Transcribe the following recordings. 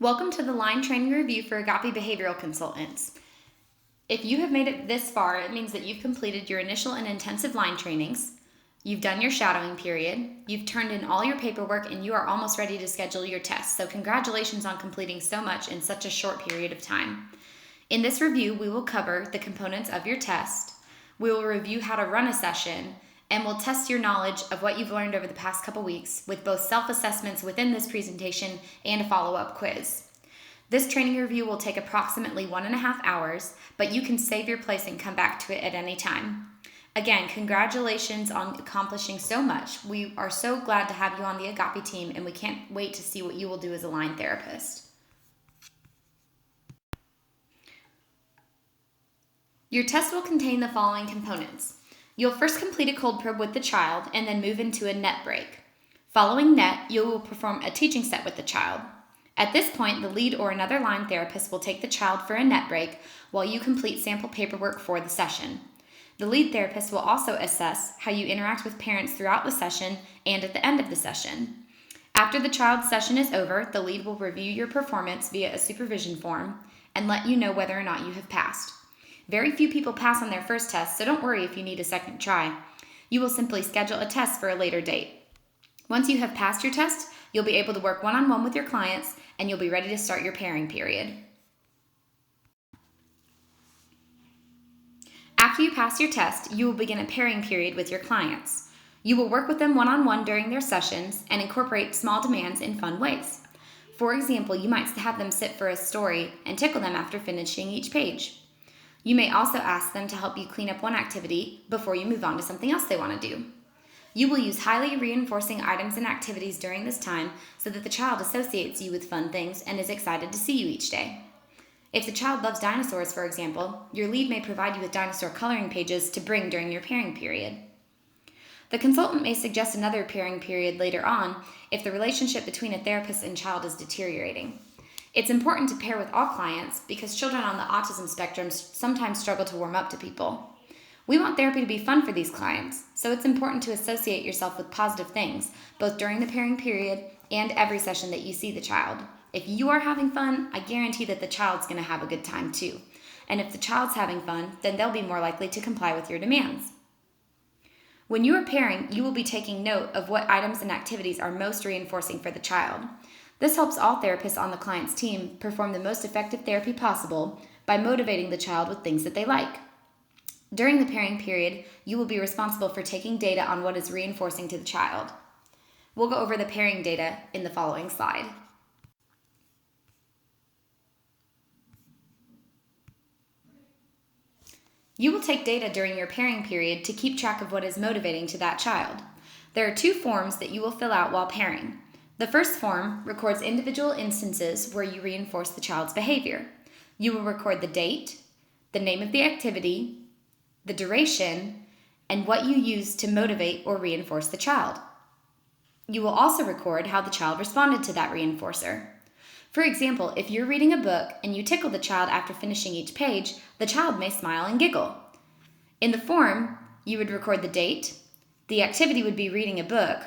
Welcome to the line training review for Agapi Behavioral Consultants. If you have made it this far, it means that you've completed your initial and intensive line trainings, you've done your shadowing period, you've turned in all your paperwork, and you are almost ready to schedule your test. So congratulations on completing so much in such a short period of time. In this review, we will cover the components of your test, we will review how to run a session, and we'll test your knowledge of what you've learned over the past couple weeks with both self-assessments within this presentation and a follow-up quiz. This training review will take approximately 1.5 hours, but you can save your place and come back to it at any time. Again, congratulations on accomplishing so much. We are so glad to have you on the Agapi team, and we can't wait to see what you will do as a line therapist. Your test will contain the following components. You'll first complete a cold probe with the child and then move into a net break. Following net, you will perform a teaching set with the child. At this point, the lead or another line therapist will take the child for a net break while you complete sample paperwork for the session. The lead therapist will also assess how you interact with parents throughout the session and at the end of the session. After the child's session is over, the lead will review your performance via a supervision form and let you know whether or not you have passed. Very few people pass on their first test, so don't worry if you need a second try. You will simply schedule a test for a later date. Once you have passed your test, you'll be able to work one-on-one with your clients, and you'll be ready to start your pairing period. After you pass your test, you will begin a pairing period with your clients. You will work with them one-on-one during their sessions and incorporate small demands in fun ways. For example, you might have them sit for a story and tickle them after finishing each page. You may also ask them to help you clean up one activity before you move on to something else they want to do. You will use highly reinforcing items and activities during this time so that the child associates you with fun things and is excited to see you each day. If the child loves dinosaurs, for example, your lead may provide you with dinosaur coloring pages to bring during your pairing period. The consultant may suggest another pairing period later on if the relationship between a therapist and child is deteriorating. It's important to pair with all clients because children on the autism spectrum sometimes struggle to warm up to people. We want therapy to be fun for these clients, so it's important to associate yourself with positive things, both during the pairing period and every session that you see the child. If you are having fun, I guarantee that the child's going to have a good time too. And if the child's having fun, then they'll be more likely to comply with your demands. When you are pairing, you will be taking note of what items and activities are most reinforcing for the child. This helps all therapists on the client's team perform the most effective therapy possible by motivating the child with things that they like. During the pairing period, you will be responsible for taking data on what is reinforcing to the child. We'll go over the pairing data in the following slide. You will take data during your pairing period to keep track of what is motivating to that child. There are 2 forms that you will fill out while pairing. The first form records individual instances where you reinforce the child's behavior. You will record the date, the name of the activity, the duration, and what you used to motivate or reinforce the child. You will also record how the child responded to that reinforcer. For example, if you're reading a book and you tickle the child after finishing each page, the child may smile and giggle. In the form, you would record the date, the activity would be reading a book,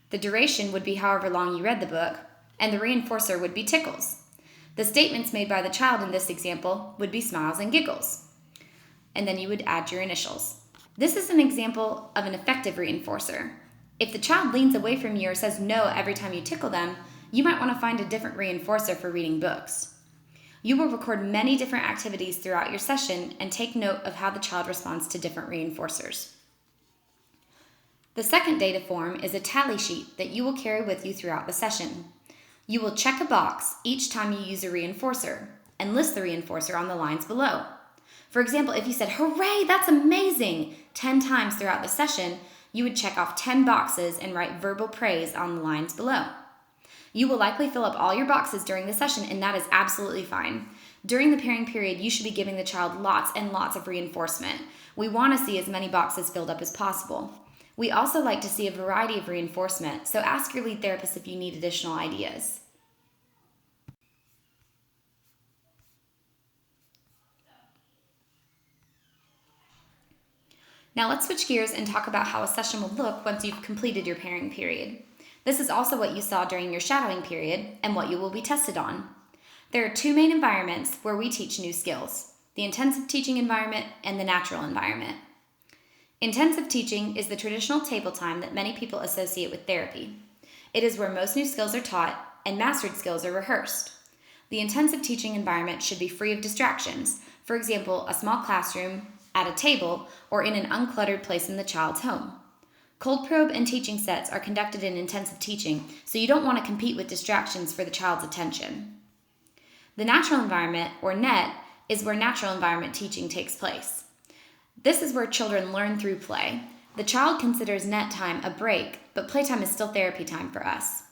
the duration would be however long you read the book, and the reinforcer would be tickles. The statements made by the child in this example would be smiles and giggles. And then you would add your initials. This is an example of an effective reinforcer. If the child leans away from you or says no every time you tickle them, you might want to find a different reinforcer for reading books. You will record many different activities throughout your session and take note of how the child responds to different reinforcers. The second data form is a tally sheet that you will carry with you throughout the session. You will check a box each time you use a reinforcer and list the reinforcer on the lines below. For example, if you said, "Hooray, that's amazing," 10 times throughout the session, you would check off 10 boxes and write verbal praise on the lines below. You will likely fill up all your boxes during the session, and that is absolutely fine. During the pairing period, you should be giving the child lots and lots of reinforcement. We want to see as many boxes filled up as possible. We also like to see a variety of reinforcement, so ask your lead therapist if you need additional ideas. Now let's switch gears and talk about how a session will look once you've completed your pairing period. This is also what you saw during your shadowing period and what you will be tested on. There are two main environments where we teach new skills: the intensive teaching environment and the natural environment. Intensive teaching is the traditional table time that many people associate with therapy. It is where most new skills are taught and mastered skills are rehearsed. The intensive teaching environment should be free of distractions, for example, a small classroom, at a table, or in an uncluttered place in the child's home. Cold probe and teaching sets are conducted in intensive teaching, so you don't want to compete with distractions for the child's attention. The natural environment, or NET, is where natural environment teaching takes place. This is where children learn through play. The child considers NET time a break, but playtime is still therapy time for us.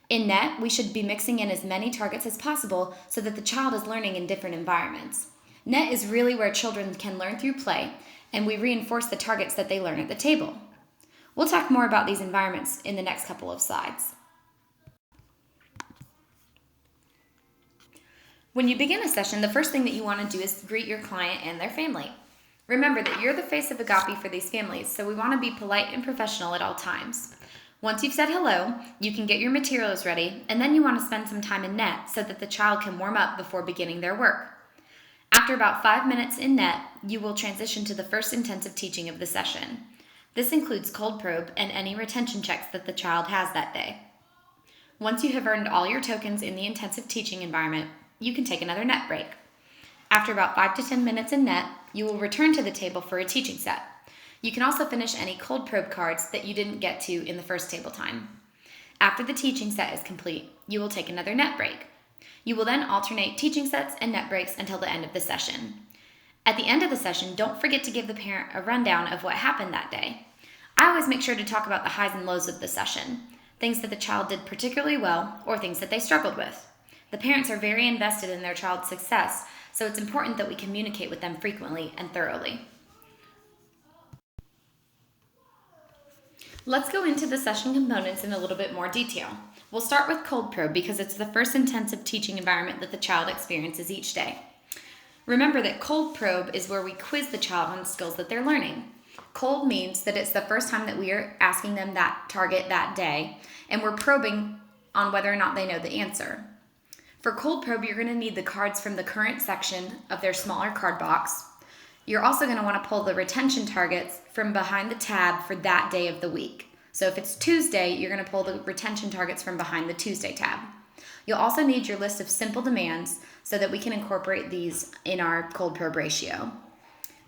In NET, we should be mixing in as many targets as possible so that the child is learning in different environments. NET is really where children can learn through play, and we reinforce the targets that they learn at the table. We'll talk more about these environments in the next couple of slides. When you begin a session, the first thing that you want to do is greet your client and their family. Remember that you're the face of Agapi for these families, so we want to be polite and professional at all times. Once you've said hello, you can get your materials ready, and then you want to spend some time in NET so that the child can warm up before beginning their work. After about 5 minutes in NET, you will transition to the first intensive teaching of the session. This includes cold probe and any retention checks that the child has that day. Once you have earned all your tokens in the intensive teaching environment, you can take another NET break. After about 5 to 10 minutes in NET, you will return to the table for a teaching set. You can also finish any cold probe cards that you didn't get to in the first table time. After the teaching set is complete, you will take another NET break. You will then alternate teaching sets and NET breaks until the end of the session. At the end of the session, don't forget to give the parent a rundown of what happened that day. I always make sure to talk about the highs and lows of the session, things that the child did particularly well or things that they struggled with. The parents are very invested in their child's success, so it's important that we communicate with them frequently and thoroughly. Let's go into the session components in a little bit more detail. We'll start with cold probe because it's the first intensive teaching environment that the child experiences each day. Remember that cold probe is where we quiz the child on the skills that they're learning. Cold means that it's the first time that we are asking them that target that day, and we're probing on whether or not they know the answer. For cold probe, you're going to need the cards from the current section of their smaller card box. You're also going to want to pull the retention targets from behind the tab for that day of the week. So if it's Tuesday, you're going to pull the retention targets from behind the Tuesday tab. You'll also need your list of simple demands so that we can incorporate these in our cold probe ratio.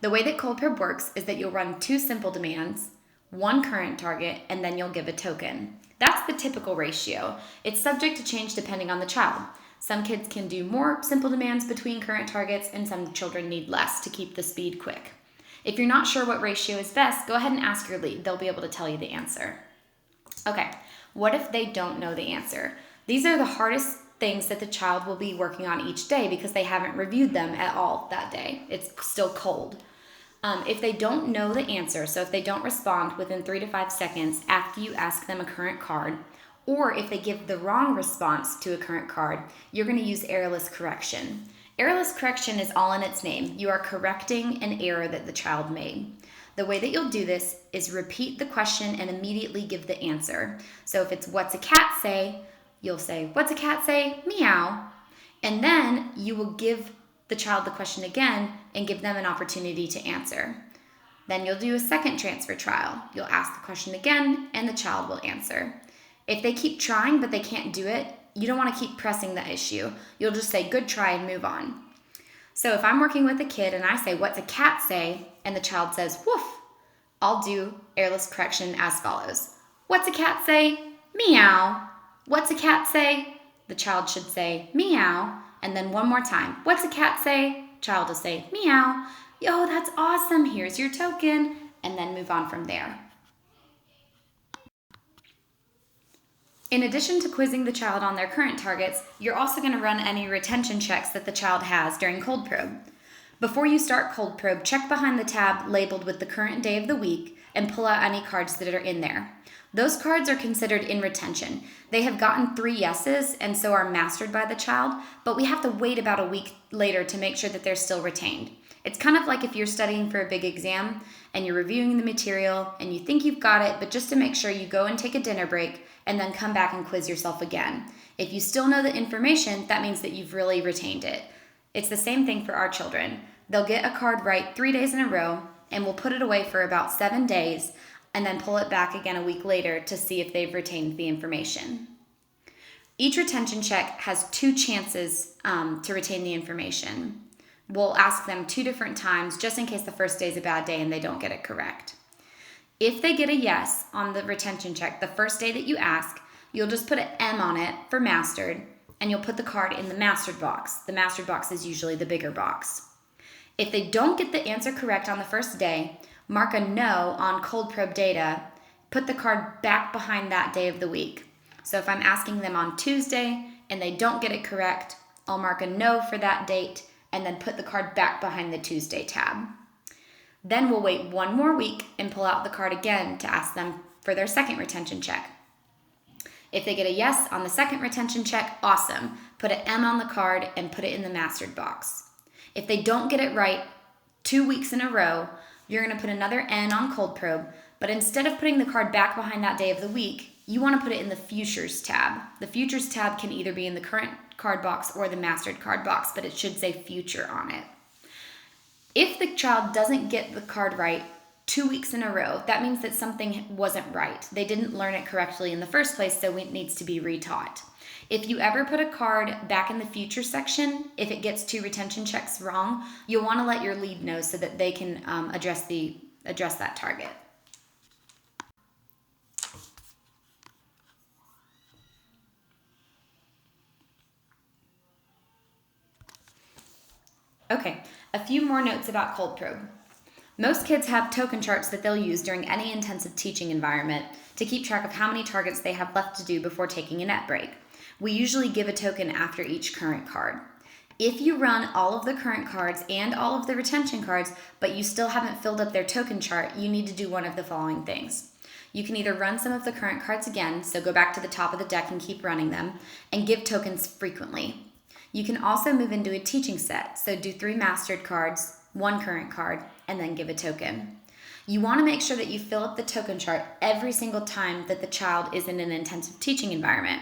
The way that cold probe works is that you'll run 2 simple demands, 1 current target, and then you'll give a token. That's the typical ratio. It's subject to change depending on the child. Some kids can do more simple demands between current targets, and some children need less to keep the speed quick. If you're not sure what ratio is best, go ahead and ask your lead. They'll be able to tell you the answer. Okay, what if they don't know the answer? These are the hardest things that the child will be working on each day because they haven't reviewed them at all that day. It's still cold. If they don't know the answer, so if they don't respond within 3 to 5 seconds after you ask them a current card, or if they give the wrong response to a current card, you're going to use errorless correction. Errorless correction is all in its name. You are correcting an error that the child made. The way that you'll do this is repeat the question and immediately give the answer. So if it's "what's a cat say?" you'll say, "What's a cat say? Meow." And then you will give the child the question again and give them an opportunity to answer. Then you'll do a second transfer trial. You'll ask the question again and the child will answer. If they keep trying but they can't do it, you don't want to keep pressing the issue. You'll just say, "Good try," and move on. So if I'm working with a kid and I say, "What's a cat say?" and the child says, "Woof," I'll do errorless correction as follows. "What's a cat say?" "Meow." "What's a cat say?" The child should say, "Meow." And then one more time. "What's a cat say?" Child will say, "Meow." "Yo, that's awesome. Here's your token." And then move on from there. In addition to quizzing the child on their current targets, you're also going to run any retention checks that the child has during cold probe. Before you start cold probe, check behind the tab labeled with the current day of the week and pull out any cards that are in there. Those cards are considered in retention. They have gotten 3 yeses and so are mastered by the child, but we have to wait about a week later to make sure that they're still retained. It's kind of like if you're studying for a big exam and you're reviewing the material and you think you've got it, but just to make sure, you go and take a dinner break and then come back and quiz yourself again. If you still know the information, that means that you've really retained it. It's the same thing for our children. They'll get a card right 3 days in a row, and we'll put it away for about 7 days and then pull it back again a week later to see if they've retained the information. Each retention check has 2 chances to retain the information. We'll ask them 2 different times just in case the first day is a bad day and they don't get it correct. If they get a yes on the retention check the first day that you ask, you'll just put an M on it for mastered, and you'll put the card in the mastered box. The mastered box is usually the bigger box. If they don't get the answer correct on the first day, mark a no on cold probe data, put the card back behind that day of the week. So if I'm asking them on Tuesday and they don't get it correct, I'll mark a no for that date and then put the card back behind the Tuesday tab. Then we'll wait 1 more week and pull out the card again to ask them for their second retention check. If they get a yes on the second retention check, awesome. Put an M on the card and put it in the mastered box. If they don't get it right 2 weeks in a row, you're going to put another N on cold probe, but instead of putting the card back behind that day of the week, you want to put it in the futures tab. The futures tab can either be in the current card box or the mastered card box, but it should say future on it. If the child doesn't get the card right 2 weeks in a row, that means that something wasn't right. They didn't learn it correctly in the first place, so it needs to be retaught. If you ever put a card back in the future section, if it gets 2 retention checks wrong, you'll want to let your lead know so that they can address that target. Okay, a few more notes about cold probe. Most kids have token charts that they'll use during any intensive teaching environment to keep track of how many targets they have left to do before taking a net break. We usually give a token after each current card. If you run all of the current cards and all of the retention cards, but you still haven't filled up their token chart, you need to do one of the following things. You can either run some of the current cards again, so go back to the top of the deck and keep running them, and give tokens frequently. You can also move into a teaching set, so do 3 mastered cards, 1 current card, and then give a token. You want to make sure that you fill up the token chart every single time that the child is in an intensive teaching environment.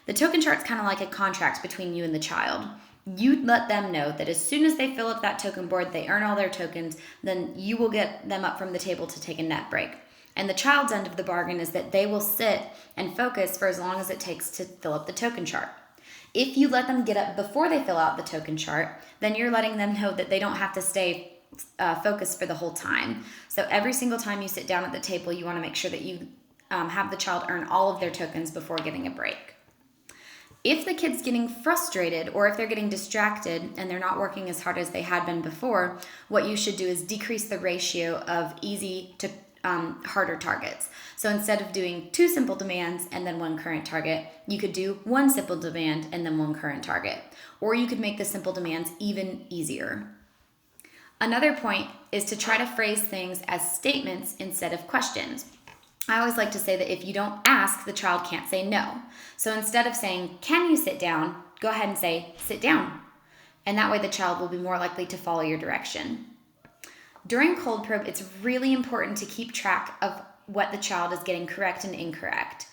The token chart's kind of like a contract between you and the child. You let them know that as soon as they fill up that token board, they earn all their tokens, then you will get them up from the table to take a net break. And the child's end of the bargain is that they will sit and focus for as long as it takes to fill up the token chart. If you let them get up before they fill out the token chart, then you're letting them know that they don't have to stay focused for the whole time. So every single time you sit down at the table, you want to make sure that you have the child earn all of their tokens before getting a break. If the kid's getting frustrated or if they're getting distracted and they're not working as hard as they had been before, what you should do is decrease the ratio of easy to harder targets. So instead of doing 2 simple demands and then 1 current target, you could do 1 simple demand and then 1 current target. Or you could make the simple demands even easier. Another point is to try to phrase things as statements instead of questions. I always like to say that if you don't ask, the child can't say no. So instead of saying, "Can you sit down?" go ahead and say, "Sit down." And that way the child will be more likely to follow your direction. During cold probe, it's really important to keep track of what the child is getting correct and incorrect.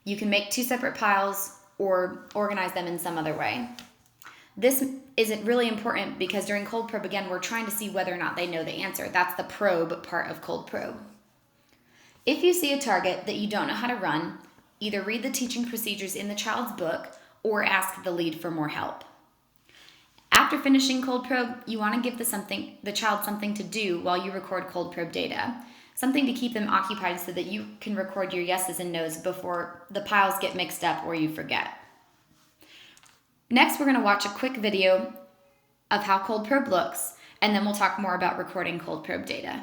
You can make 2 separate piles or organize them in some other way. This isn't really important because during cold probe, again, we're trying to see whether or not they know the answer. That's the probe part of cold probe. If you see a target that you don't know how to run, either read the teaching procedures in the child's book or ask the lead for more help. After finishing cold probe, you want to give the child something to do while you record cold probe data. Something to keep them occupied so that you can record your yeses and nos before the piles get mixed up or you forget. Next, we're going to watch a quick video of how cold probe looks, and then we'll talk more about recording cold probe data.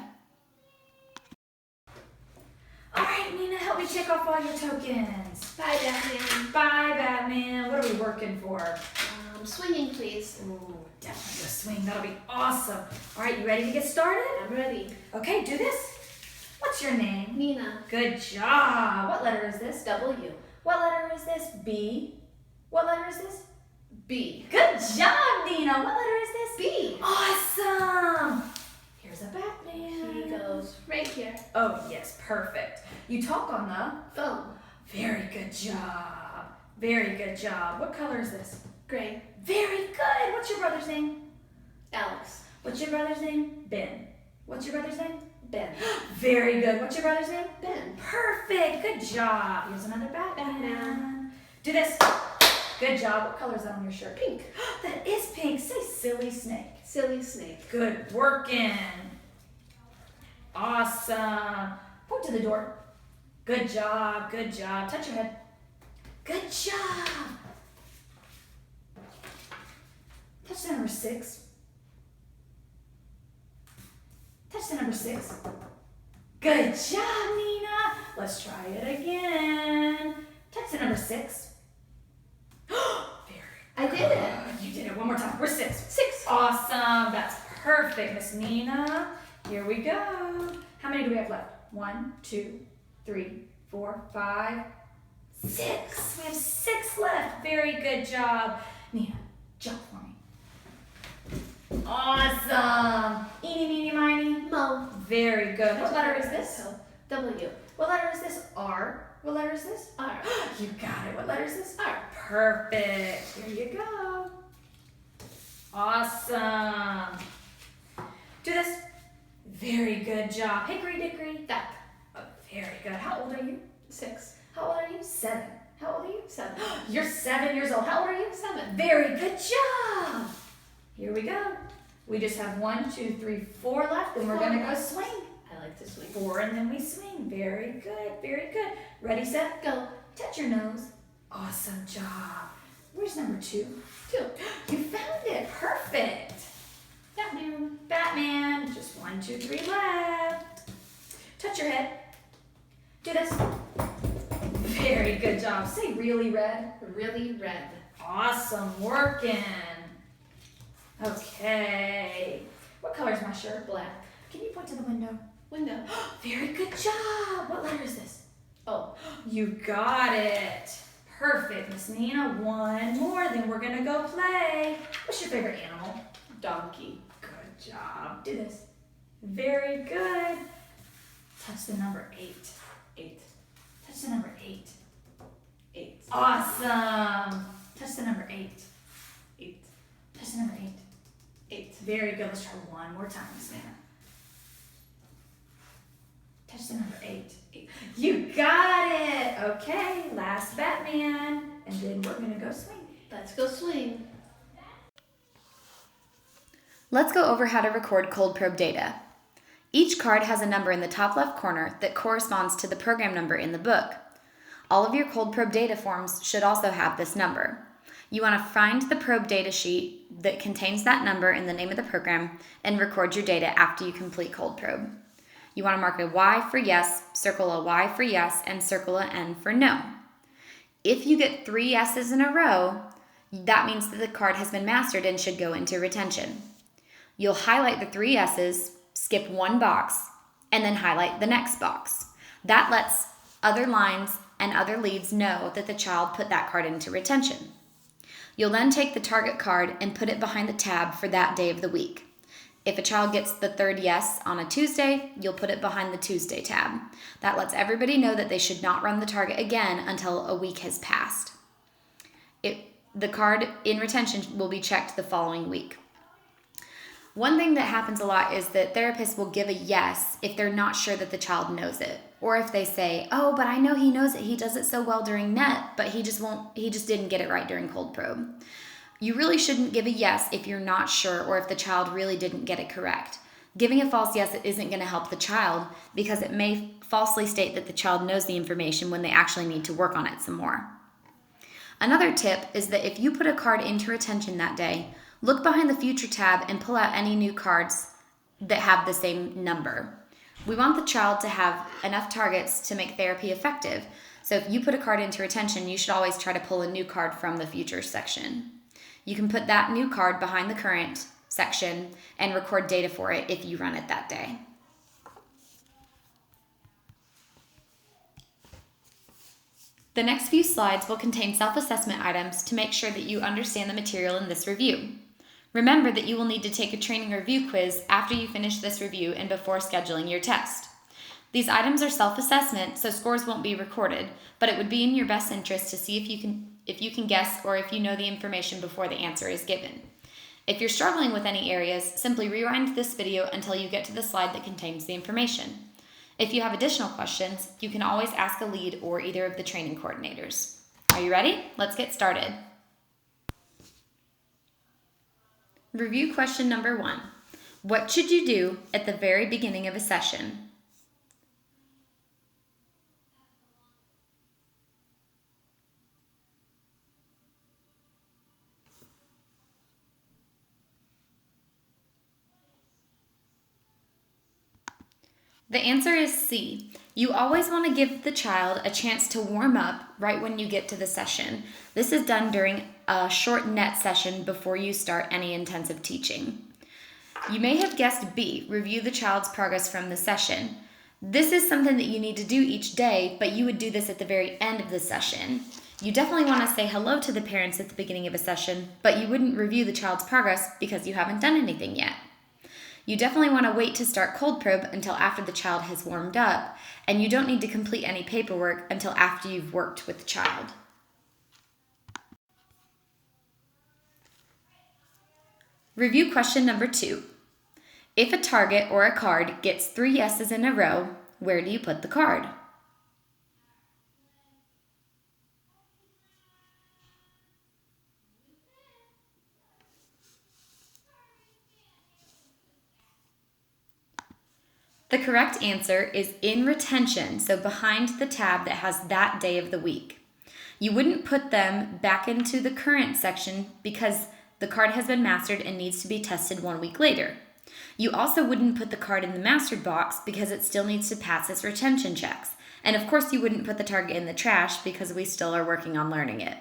All right, Nina, help me check off all your tokens. Bye, Batman. Bye, Batman. What are we working for? Swinging, please. Ooh, definitely a swing. That'll be awesome. All right, you ready to get started? I'm ready. Okay, do this. What's your name? Nina. Good job. What letter is this? W. What letter is this? B. What letter is this? B. Good job, Nina. What letter is this? B. Awesome. Here's a Batman. He goes right here. Oh, yes, perfect. You talk on the Phone. Very good job. Very good job. What color is this? Gray. Very good. What's your brother's name? Alex. What's your brother's name? Ben. What's your brother's name? Ben. Very good. What's your brother's name? Ben. Perfect. Good job. Here's another Batman. Do this. Good job. What color is that on your shirt? Pink. That is pink. Say silly snake. Silly snake. Good working. Awesome. Point to the door. Good job. Good job. Touch your head. Good job. Touch the number 6. Touch the number 6. Good job, Nina. Let's try it again. Touch the number 6. Very I did it. good. You did it one more time. We're 6. 6. Awesome. That's perfect, Miss Nina. Here we go. How many do we have left? 1, 2, 3, 4, 5, 6. We have 6 left. Very good job. Nina, jump for me. Awesome. Eeny, meeny, miny. Mo. Very good. What letter is this? W. What letter is this? R. What letter is this? R. You got it. What letter is this? R. Perfect. Here you go. Awesome. Do this. Very good job. Hickory dickory. Duck. Oh, very good. How old are you? 6. How old are you? 7. How old are you? 7. You're 7 years old. How old are you? 7. Very good job. Here we go. We just have 1, 2, 3, 4 left, and we're going to go swing. I like to swing. 4, and then we swing. Very good. Very good. Ready, set, Go. touch your nose. Awesome job. Where's number 2? 2. You found it. Perfect. Batman. Batman. Just 1, 2, 3 left. Touch your head. Do this. Very good job. Say really red. Really red. Awesome working. Okay. What color is my shirt? Black. Can you point to the window? Window. Very good job. What letter is this? O. You got it. Perfect, Miss Nina. 1 more, then we're gonna go play. What's your favorite animal? Donkey. Good job. Do this. Very good. Touch the number 8. 8. Touch the number 8. 8. Awesome. Touch the number 8. 8. Touch the number 8. 8. Very good. Let's try one more time, Miss Nina. Touch the number 8. 8. You got it. Okay, last Batman. And then we're going to go swing. Let's go swing. Let's go over how to record cold probe data. Each card has a number in the top left corner that corresponds to the program number in the book. All of your cold probe data forms should also have this number. You want to find the probe data sheet that contains that number and the name of the program and record your data after you complete cold probe. You want to mark a Y for yes, circle a Y for yes, and circle a N for no. If you get 3 yeses in a row, that means that the card has been mastered and should go into retention. You'll highlight the 3 yeses, skip 1 box, and then highlight the next box. That lets other lines and other leads know that the child put that card into retention. You'll then take the target card and put it behind the tab for that day of the week. If a child gets the 3rd yes on a Tuesday, you'll put it behind the Tuesday tab. That lets everybody know that they should not run the target again until a week has passed. The card in retention will be checked the following week. One thing that happens a lot is that therapists will give a yes if they're not sure that the child knows it. Or if they say, oh, but I know he knows it. He does it so well during NET, but he just didn't get it right during cold probe. You really shouldn't give a yes if you're not sure or if the child really didn't get it correct. Giving a false yes isn't going to help the child because it may falsely state that the child knows the information when they actually need to work on it some more. Another tip is that if you put a card into retention that day, look behind the future tab and pull out any new cards that have the same number. We want the child to have enough targets to make therapy effective. So if you put a card into retention, you should always try to pull a new card from the future section. You can put that new card behind the current section and record data for it if you run it that day. The next few slides will contain self-assessment items to make sure that you understand the material in this review. Remember that you will need to take a training review quiz after you finish this review and before scheduling your test. These items are self-assessment, so scores won't be recorded, but it would be in your best interest to see if you can guess or if you know the information before the answer is given. If you're struggling with any areas, simply rewind this video until you get to the slide that contains the information. If you have additional questions, you can always ask a lead or either of the training coordinators. Are you ready? Let's get started. Review question number 1. What should you do at the very beginning of a session? The answer is C. You always want to give the child a chance to warm up right when you get to the session. This is done during a short net session before you start any intensive teaching. You may have guessed B, review the child's progress from the session. This is something that you need to do each day, but you would do this at the very end of the session. You definitely want to say hello to the parents at the beginning of a session, but you wouldn't review the child's progress because you haven't done anything yet. You definitely want to wait to start cold probe until after the child has warmed up, and you don't need to complete any paperwork until after you've worked with the child. Review question number 2. If a target or a card gets 3 yeses in a row, where do you put the card? The correct answer is in retention, so behind the tab that has that day of the week. You wouldn't put them back into the current section because the card has been mastered and needs to be tested 1 week later. You also wouldn't put the card in the mastered box because it still needs to pass its retention checks. And of course you wouldn't put the target in the trash because we still are working on learning it.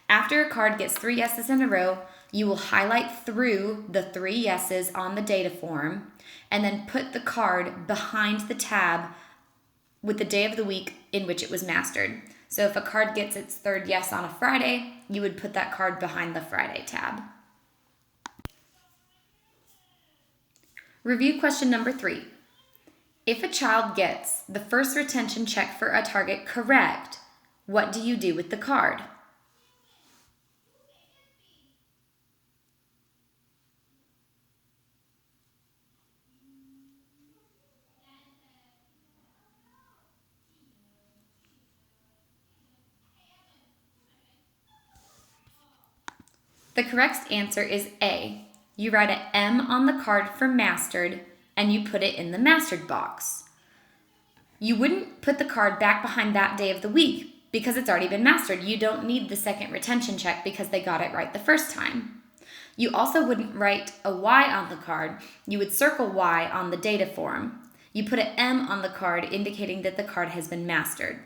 After a card gets 3 yeses in a row, you will highlight through the 3 yeses on the data form and then put the card behind the tab with the day of the week in which it was mastered. So if a card gets its 3rd yes on a Friday, you would put that card behind the Friday tab. Review question number 3. If a child gets the first retention check for a target correct, what do you do with the card? The correct answer is A. You write an M on the card for mastered and you put it in the mastered box. You wouldn't put the card back behind that day of the week because it's already been mastered. You don't need the second retention check because they got it right the first time. You also wouldn't write a Y on the card. You would circle Y on the data form. You put an M on the card indicating that the card has been mastered.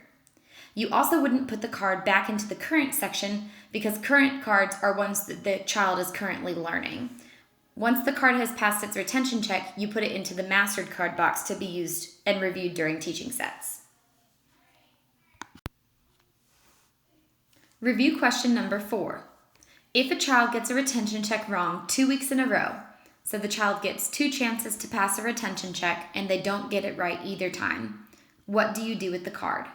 You also wouldn't put the card back into the current section because current cards are ones that the child is currently learning. Once the card has passed its retention check, you put it into the mastered card box to be used and reviewed during teaching sets. Review question number 4. If a child gets a retention check wrong 2 weeks in a row, so the child gets 2 chances to pass a retention check and they don't get it right either time, what do you do with the card?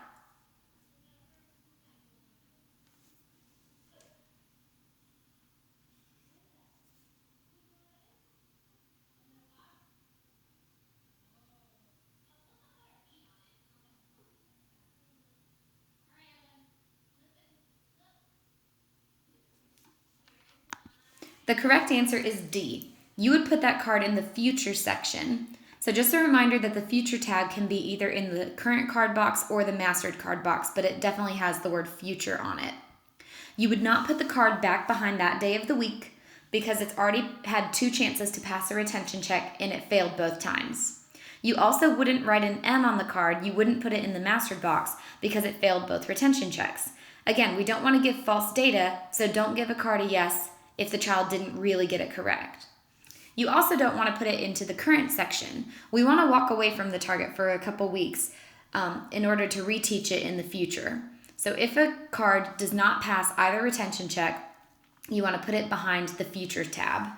The correct answer is D. You would put that card in the future section. So just a reminder that the future tag can be either in the current card box or the mastered card box, but it definitely has the word future on it. You would not put the card back behind that day of the week because it's already had 2 chances to pass a retention check and it failed both times. You also wouldn't write an M on the card. You wouldn't put it in the mastered box because it failed both retention checks. Again, we don't want to give false data, so don't give a card a yes if the child didn't really get it correct. You also don't want to put it into the current section. We want to walk away from the target for a couple weeks in order to reteach it in the future. So if a card does not pass either retention check, you want to put it behind the Future tab.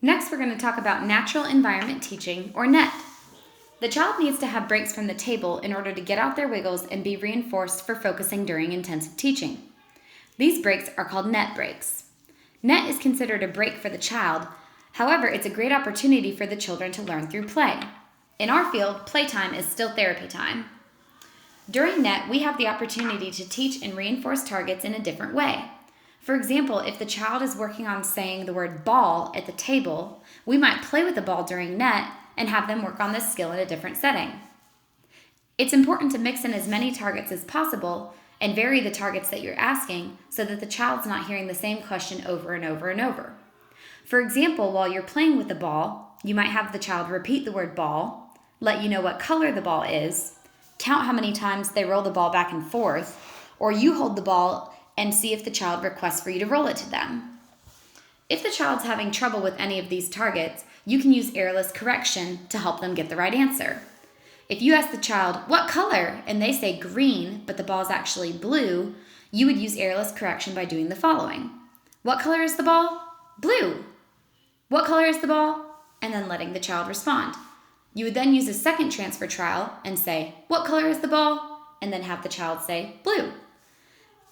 Next, we're going to talk about natural environment teaching, or NET. The child needs to have breaks from the table in order to get out their wiggles and be reinforced for focusing during intensive teaching. These breaks are called NET breaks. NET is considered a break for the child. However, it's a great opportunity for the children to learn through play. In our field, playtime is still therapy time. During NET, we have the opportunity to teach and reinforce targets in a different way. For example, if the child is working on saying the word ball at the table, we might play with the ball during NET and have them work on this skill in a different setting. It's important to mix in as many targets as possible and vary the targets that you're asking so that the child's not hearing the same question over and over and over. For example, while you're playing with the ball, you might have the child repeat the word ball, let you know what color the ball is, count how many times they roll the ball back and forth, or you hold the ball and see if the child requests for you to roll it to them. If the child's having trouble with any of these targets, you can use errorless correction to help them get the right answer. If you ask the child, "What color?" and they say green, but the ball's actually blue, you would use errorless correction by doing the following. "What color is the ball?" "Blue." "What color is the ball?" And then letting the child respond. You would then use a second transfer trial and say, "What color is the ball?" and then have the child say, "Blue."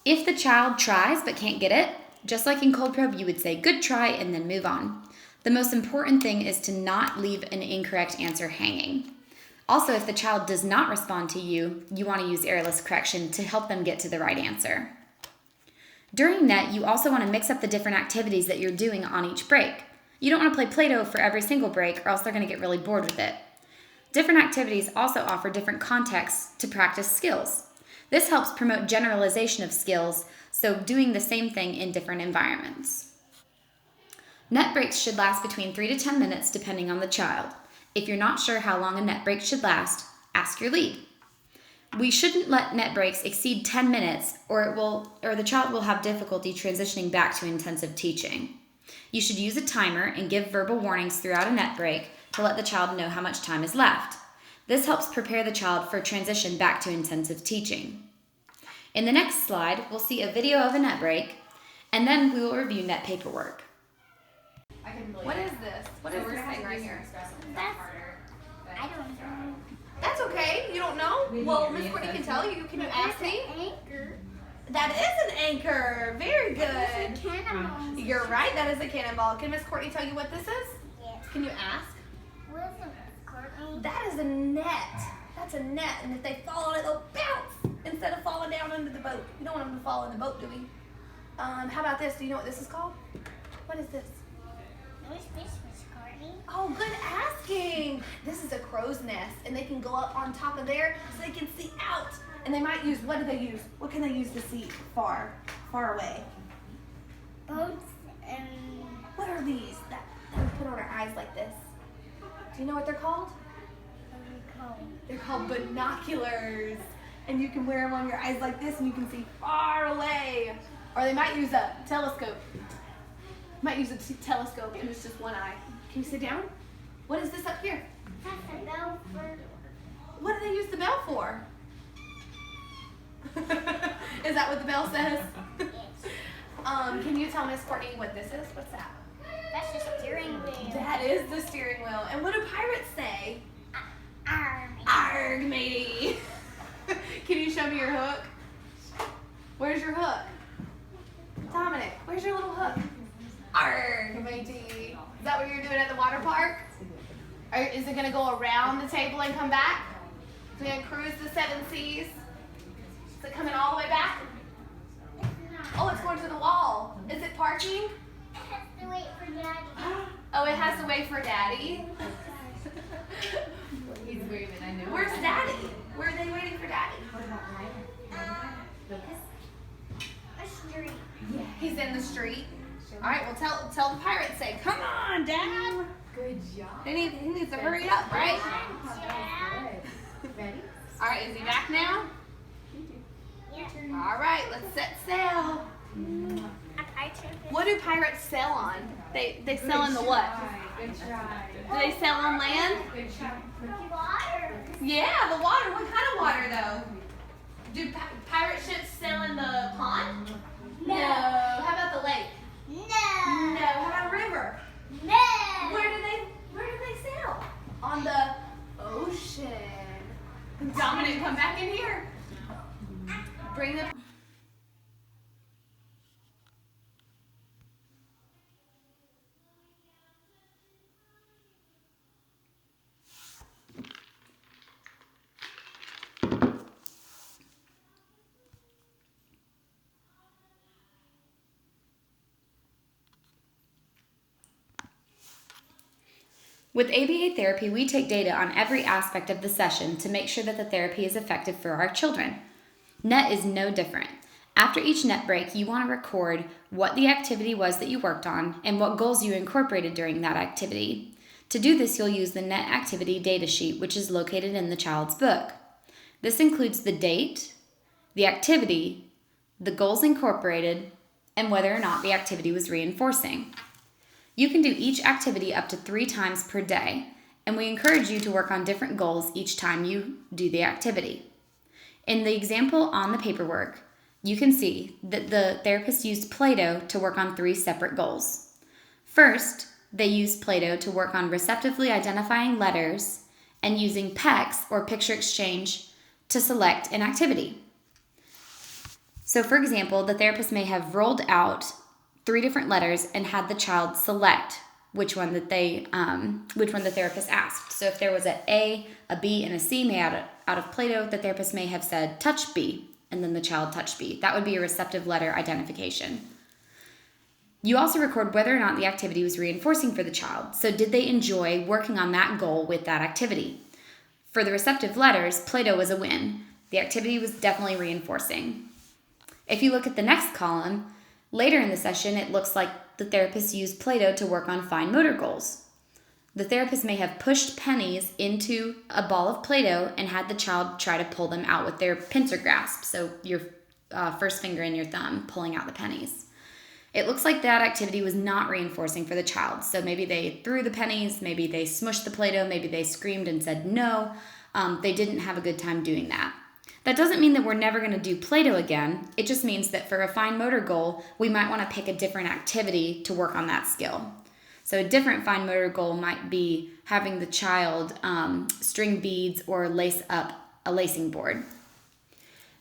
If the child tries but can't get it, just like in cold probe, you would say, "Good try," and then move on. The most important thing is to not leave an incorrect answer hanging. Also, if the child does not respond to you, you want to use errorless correction to help them get to the right answer. During NET, you also want to mix up the different activities that you're doing on each break. You don't want to play Play-Doh for every single break, or else they're going to get really bored with it. Different activities also offer different contexts to practice skills. This helps promote generalization of skills, so doing the same thing in different environments. NET breaks should last between 3 to 10 minutes depending on the child. If you're not sure how long a NET break should last, ask your lead. We shouldn't let NET breaks exceed 10 minutes or the child will have difficulty transitioning back to intensive teaching. You should use a timer and give verbal warnings throughout a NET break to let the child know how much time is left. This helps prepare the child for transition back to intensive teaching. In the next slide, we'll see a video of a NET break, and then we will review NET paperwork. What is this? What is this thing right here? I don't know. That's okay. You don't know? Well, Miss Courtney can tell you. Can you ask me? Anchor. That is an anchor. Very good. It's a cannonball. You're right. That is a cannonball. Can Miss Courtney tell you what this is? Yes. Can you ask? What is it, Courtney? That is a net. That's a net, and if they fall on it, they'll bounce instead of falling down into the boat. You don't want them to fall in the boat, do we? How about this? Do you know what this is called? What is this? What is this, Miss Courtney? Oh, good asking. This is a crow's nest, and they can go up on top of there so they can see out. And they might use, what do they use? What can they use to see far away? Boats and... What are these that we put on our eyes like this? Do you know what they're called? What are they called? They're called binoculars. And you can wear them on your eyes like this and you can see far away. Or they might use a telescope. Might use a telescope and it's just one eye. Can you sit down? What is this up here? That's a bell for... What do they use the bell for? Is that what the bell says? Yes. Can you tell Miss Courtney what this is? What's that? That's the steering wheel. That is the steering wheel. And what do pirates say? Army. Arg, matey. Can you show me your hook? Where's your hook? Dominic, where's your little hook? Arg, matey. Is that what you're doing at the water park? Or is it going to go around the table and come back? Is it going to cruise the 7 seas? Is it coming all the way back? Oh, it's going to the wall. Is it parking? It has to wait for Daddy. Oh, it has to wait for Daddy. He's waving, I know. Where's Daddy? Where are they waiting for Daddy? Let's street. He's in the street. All right, well, tell the pirate, say, come on, Dad. Good job. He needs to hurry up, right? Yeah. Ready? All right, is he back now? Yeah. All right, let's set sail. I took it. What do pirates sail on? They sail in the what? Good try. Do they sail on land? Good try. Water. Yeah, the water. What kind of water, though? Do pirate ships sail in the pond? No. How about the lake? No. No. How about a river? No. Where do they sail? On the ocean. Dominic, come back in here. Bring the. With ABA therapy, we take data on every aspect of the session to make sure that the therapy is effective for our children. NET is no different. After each NET break, you want to record what the activity was that you worked on and what goals you incorporated during that activity. To do this, you'll use the NET activity data sheet, which is located in the child's book. This includes the date, the activity, the goals incorporated, and whether or not the activity was reinforcing. You can do each activity up to 3 times per day, and we encourage you to work on different goals each time you do the activity. In the example on the paperwork, you can see that the therapist used Play-Doh to work on 3 separate goals. First, they used Play-Doh to work on receptively identifying letters and using PECs, or picture exchange, to select an activity. So for example, the therapist may have rolled out 3 different letters and had the child select which one the therapist asked. So if there was a B, and a C made out of Play-Doh, the therapist may have said touch B, and then the child touched B. That would be a receptive letter identification. You also record whether or not the activity was reinforcing for the child. So did they enjoy working on that goal with that activity? For the receptive letters, Play-Doh was a win. The activity was definitely reinforcing. If you look at the next column, later in the session, it looks like the therapist used Play-Doh to work on fine motor goals. The therapist may have pushed pennies into a ball of Play-Doh and had the child try to pull them out with their pincer grasp, so your first finger and your thumb pulling out the pennies. It looks like that activity was not reinforcing for the child, so maybe they threw the pennies, maybe they smushed the Play-Doh, maybe they screamed and said no. They didn't have a good time doing that. That doesn't mean that we're never going to do Play-Doh again. It just means that for a fine motor goal, we might want to pick a different activity to work on that skill. So a different fine motor goal might be having the child string beads or lace up a lacing board.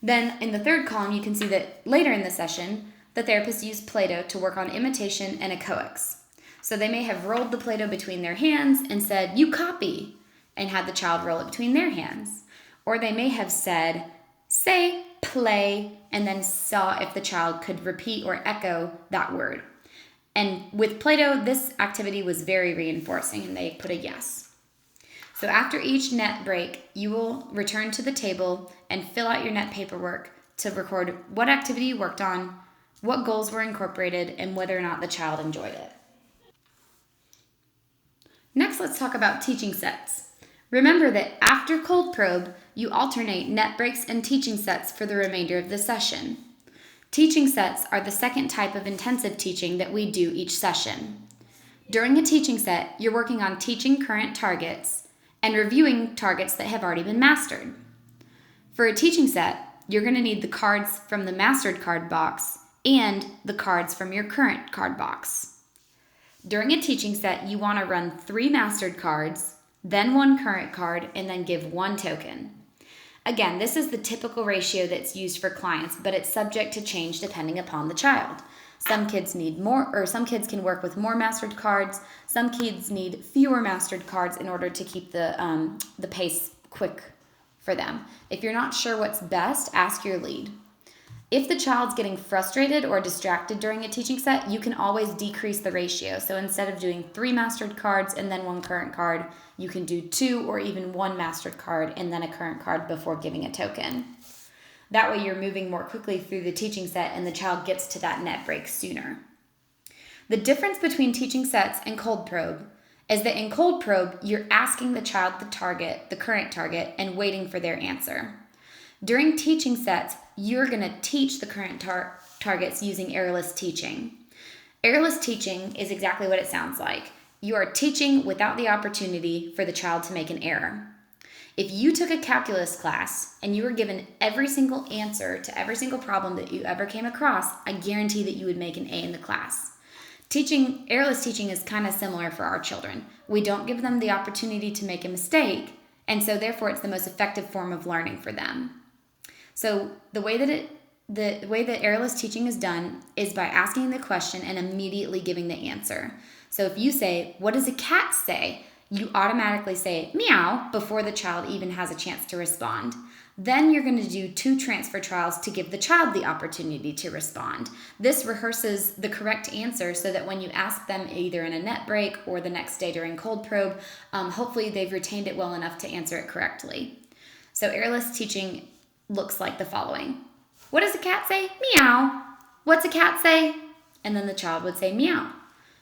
Then in the third column, you can see that later in the session, the therapist used Play-Doh to work on imitation and echoics. So they may have rolled the Play-Doh between their hands and said, "You copy," and had the child roll it between their hands. Or they may have said, "Say play," and then saw if the child could repeat or echo that word. And with Play-Doh, this activity was very reinforcing, and they put a yes. So after each NET break, you will return to the table and fill out your NET paperwork to record what activity you worked on, what goals were incorporated, and whether or not the child enjoyed it. Next, let's talk about teaching sets. Remember that after cold probe, you alternate NET breaks and teaching sets for the remainder of the session. Teaching sets are the second type of intensive teaching that we do each session. During a teaching set, you're working on teaching current targets and reviewing targets that have already been mastered. For a teaching set, you're going to need the cards from the mastered card box and the cards from your current card box. During a teaching set, you want to run 3 mastered cards, then 1 current card, and then give 1 token. Again, this is the typical ratio that's used for clients, but it's subject to change depending upon the child. Some kids need more, or some kids can work with more mastered cards. Some kids need fewer mastered cards in order to keep the pace quick for them. If you're not sure what's best, ask your lead. If the child's getting frustrated or distracted during a teaching set, you can always decrease the ratio. So instead of doing 3 mastered cards and then 1 current card, you can do 2 or even 1 mastered card and then a current card before giving a token. That way you're moving more quickly through the teaching set and the child gets to that net break sooner. The difference between teaching sets and cold probe is that in cold probe, you're asking the child the current target, and waiting for their answer. During teaching sets, you're going to teach the current targets using errorless teaching. Errorless teaching is exactly what it sounds like. You are teaching without the opportunity for the child to make an error. If you took a calculus class and you were given every single answer to every single problem that you ever came across, I guarantee that you would make an A in the class. Errorless teaching is kind of similar for our children. We don't give them the opportunity to make a mistake, and so therefore it's the most effective form of learning for them. So the way that errorless teaching is done is by asking the question and immediately giving the answer. So if you say, "What does a cat say?" you automatically say meow before the child even has a chance to respond. Then you're going to do 2 transfer trials to give the child the opportunity to respond. This rehearses the correct answer so that when you ask them either in a net break or the next day during cold probe, hopefully they've retained it well enough to answer it correctly. So errorless teaching looks like the following. What does a cat say? Meow. What's a cat say? And then the child would say meow.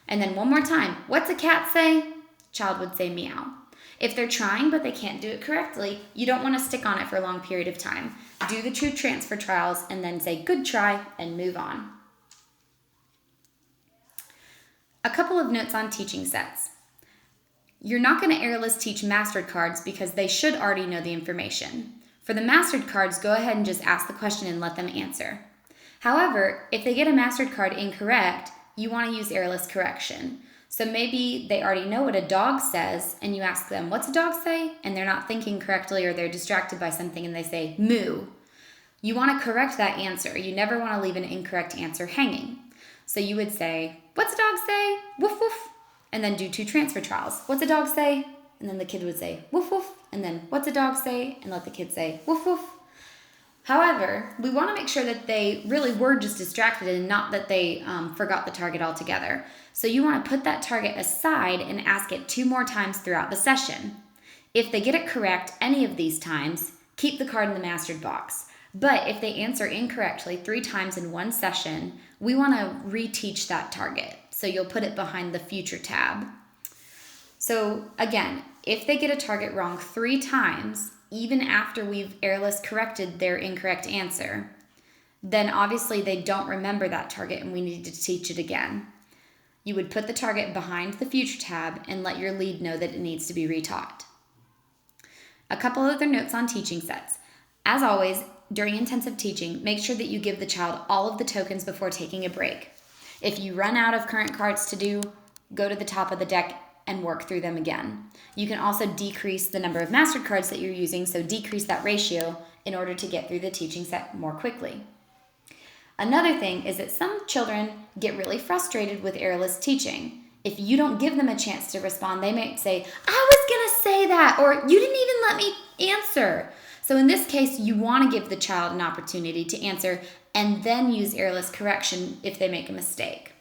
And then one more time. What's a cat say? Child would say meow. If they're trying but they can't do it correctly, you don't want to stick on it for a long period of time. Do the 2 transfer trials and then say good try and move on. A couple of notes on teaching sets. You're not going to errorless teach mastered cards because they should already know the information. For the mastered cards, go ahead and just ask the question and let them answer. However, if they get a mastered card incorrect, you want to use errorless correction. So maybe they already know what a dog says, and you ask them, "What's a dog say?" And they're not thinking correctly, or they're distracted by something and they say moo. You want to correct that answer. You never want to leave an incorrect answer hanging. So you would say, "What's a dog say?" Woof woof. And then do 2 transfer trials. "What's a dog say?" And then the kid would say woof woof. And then "What's a dog say?" And let the kid say woof woof. However, we want to make sure that they really were just distracted and not that they forgot the target altogether. So you want to put that target aside and ask it 2 more times throughout the session. If they get it correct any of these times, keep the card in the mastered box. But if they answer incorrectly 3 times in one session, we want to reteach that target. So you'll put it behind the future tab. So again, if they get a target wrong 3 times, even after we've errorless corrected their incorrect answer, then obviously they don't remember that target and we need to teach it again. You would put the target behind the future tab and let your lead know that it needs to be retaught. A couple other notes on teaching sets. As always, during intensive teaching, make sure that you give the child all of the tokens before taking a break. If you run out of current cards to do, go to the top of the deck and work through them again. You can also decrease the number of mastered cards that you're using, so decrease that ratio in order to get through the teaching set more quickly. Another thing is that some children get really frustrated with errorless teaching. If you don't give them a chance to respond, they might say, "I was gonna say that," or "You didn't even let me answer." So in this case, you want to give the child an opportunity to answer and then use errorless correction if they make a mistake.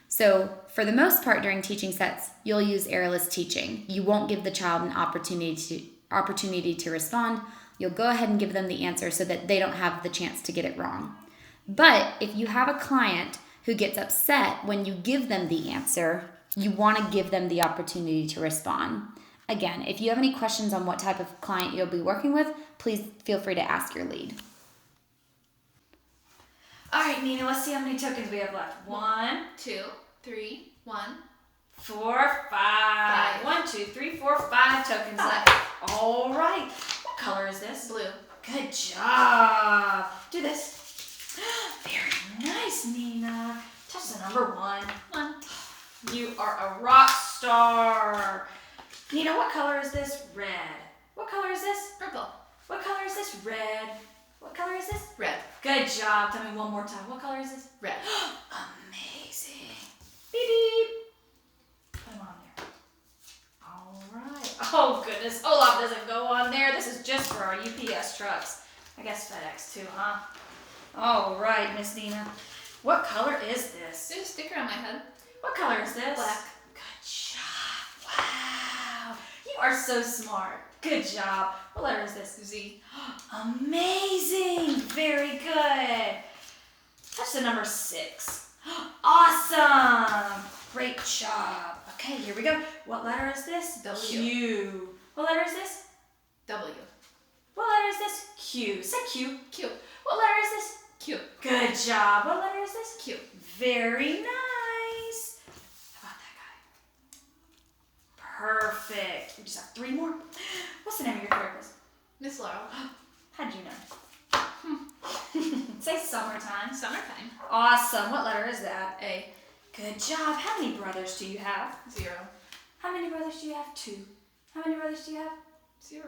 So for the most part during teaching sets, you'll use errorless teaching. You won't give the child an opportunity to respond. You'll go ahead and give them the answer so that they don't have the chance to get it wrong. But if you have a client who gets upset when you give them the answer, you want to give them the opportunity to respond. Again, if you have any questions on what type of client you'll be working with, please feel free to ask your lead. All right, Nina, let's see how many tokens we have left. 1, 2, 3, 1. 4, 5. 1, 2, 3, 4, 5 tokens left. All right. What color is this? Blue. Good job. Do this. Very nice, Nina. Touch the number 1. 1. You are a rock star. Nina, what color is this? Red. What color is this? Purple. What color is this? Red. What color is this? Red. Good job. Tell me one more time. What color is this? Red. Amazing. Beep, beep. Put them on there. All right. Oh, goodness. Olaf doesn't go on there. This is just for our UPS trucks. I guess FedEx too, huh? All right, Miss Nina. What color is this? There's a sticker on my head. What color is this? Black. Good job. Wow. You are so smart. Good job. What letter is this? Z. Amazing. Very good. Touch the number 6. Awesome. Great job. Okay, here we go. What letter is this? W. Q. What letter is this? W. What letter is this? Q. Say Q. Q. What letter is this? Q. Good job. What letter is this? Q. Very nice. How about that guy? Perfect. We just have 3 more. What's the name of your therapist? Miss Laurel. How did you know? Say summertime. Summertime. Awesome. What letter is that? A. Good job. How many brothers do you have? 0. How many brothers do you have? 2. How many brothers do you have? 0.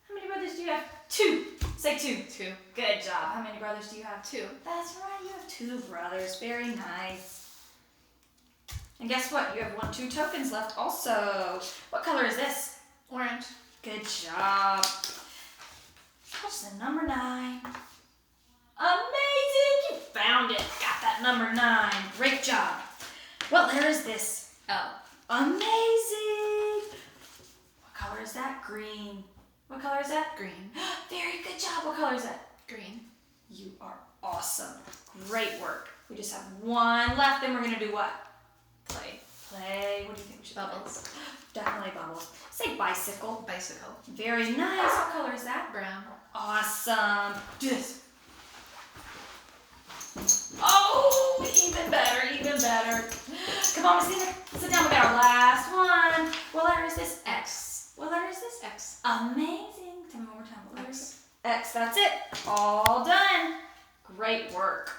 How many brothers do you have? 2. Say 2. 2. Good job. How many brothers do you have? 2. That's right. You have 2 brothers. Very nice. And guess what? You have 1, 2 tokens left also. What color is this? Orange. Good job. Touch the number 9. Amazing! You found it. Got that number 9. Great job. What letter is this? L. Amazing! What color is that? Green. What color is that? Green. Very good job. What color is that? Green. You are awesome. Great work. We just have 1 left, and we're going to do what? Play. Play. What do you think we should Bubbles. play? Definitely bubbles. Say bicycle. Bicycle. Very nice. What color is that? Brown. Awesome. Do this. Oh, even better, even better. Come on, Miss Nina. Sit down. We got our last one. What letter is this? X. What letter is this? X. Amazing. Tell me one more time. What letter is X. it? X. That's it. All done. Great work.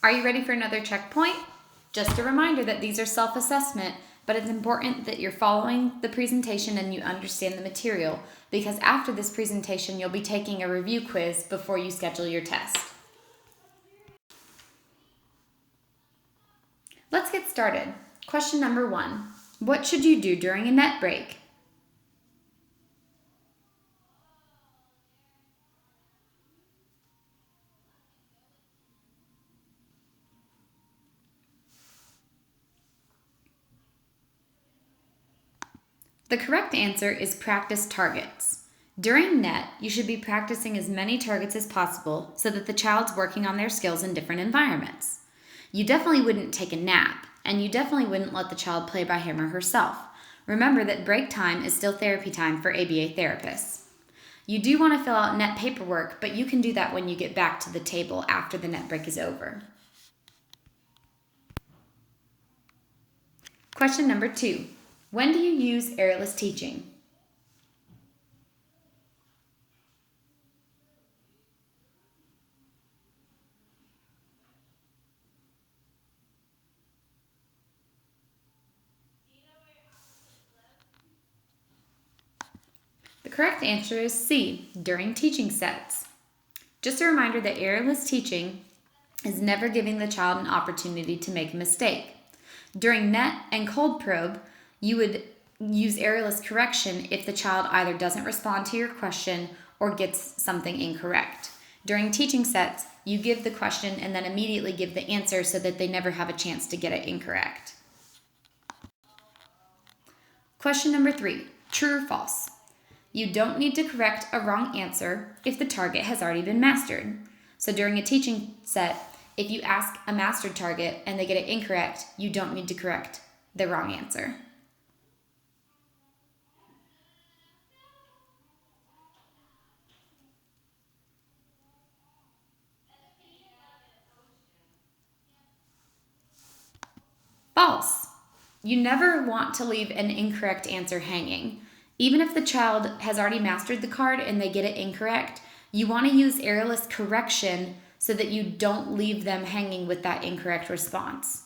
Are you ready for another checkpoint? Just a reminder that these are self-assessment, but it's important that you're following the presentation and you understand the material, because after this presentation, you'll be taking a review quiz before you schedule your test. Let's get started. Question number 1. What should you do during a net break? The correct answer is practice targets. During net, you should be practicing as many targets as possible so that the child's working on their skills in different environments. You definitely wouldn't take a nap, and you definitely wouldn't let the child play by him or herself. Remember that break time is still therapy time for ABA therapists. You do want to fill out net paperwork, but you can do that when you get back to the table after the net break is over. Question number 2. When do you use airless teaching? The correct answer is C, during teaching sets. Just a reminder that airless teaching is never giving the child an opportunity to make a mistake. During net and cold probe, you would use airless correction if the child either doesn't respond to your question or gets something incorrect. During teaching sets, you give the question and then immediately give the answer so that they never have a chance to get it incorrect. Question number 3, true or false? You don't need to correct a wrong answer if the target has already been mastered. So during a teaching set, if you ask a mastered target and they get it incorrect, you don't need to correct the wrong answer. False. You never want to leave an incorrect answer hanging. Even if the child has already mastered the card and they get it incorrect, you want to use airless correction so that you don't leave them hanging with that incorrect response.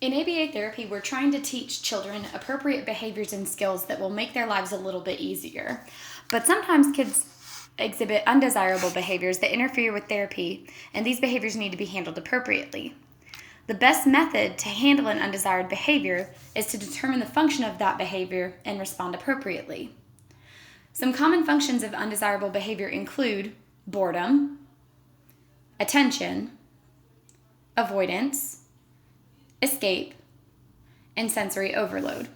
In ABA therapy, we're trying to teach children appropriate behaviors and skills that will make their lives a little bit easier. But sometimes kids exhibit undesirable behaviors that interfere with therapy, and these behaviors need to be handled appropriately. The best method to handle an undesired behavior is to determine the function of that behavior and respond appropriately. Some common functions of undesirable behavior include boredom, attention, avoidance, escape, and sensory overload.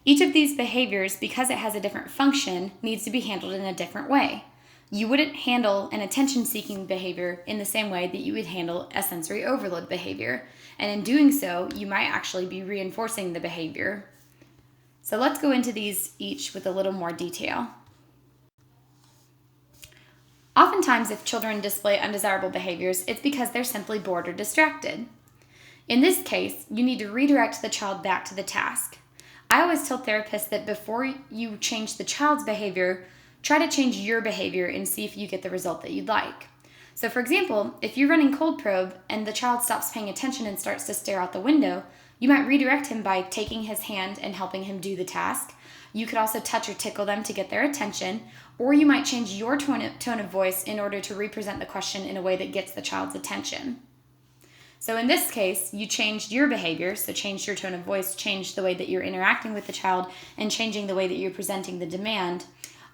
Each of these behaviors, because it has a different function, needs to be handled in a different way. You wouldn't handle an attention-seeking behavior in the same way that you would handle a sensory overload behavior. And in doing so, you might actually be reinforcing the behavior. So let's go into these each with a little more detail. Oftentimes, if children display undesirable behaviors, it's because they're simply bored or distracted. In this case, you need to redirect the child back to the task. I always tell therapists that before you change the child's behavior, try to change your behavior and see if you get the result that you'd like. So for example, if you're running cold probe and the child stops paying attention and starts to stare out the window, you might redirect him by taking his hand and helping him do the task. You could also touch or tickle them to get their attention, or you might change your tone of voice in order to represent the question in a way that gets the child's attention. So in this case, you changed your behavior, so changed your tone of voice, changed the way that you're interacting with the child, and changing the way that you're presenting the demand,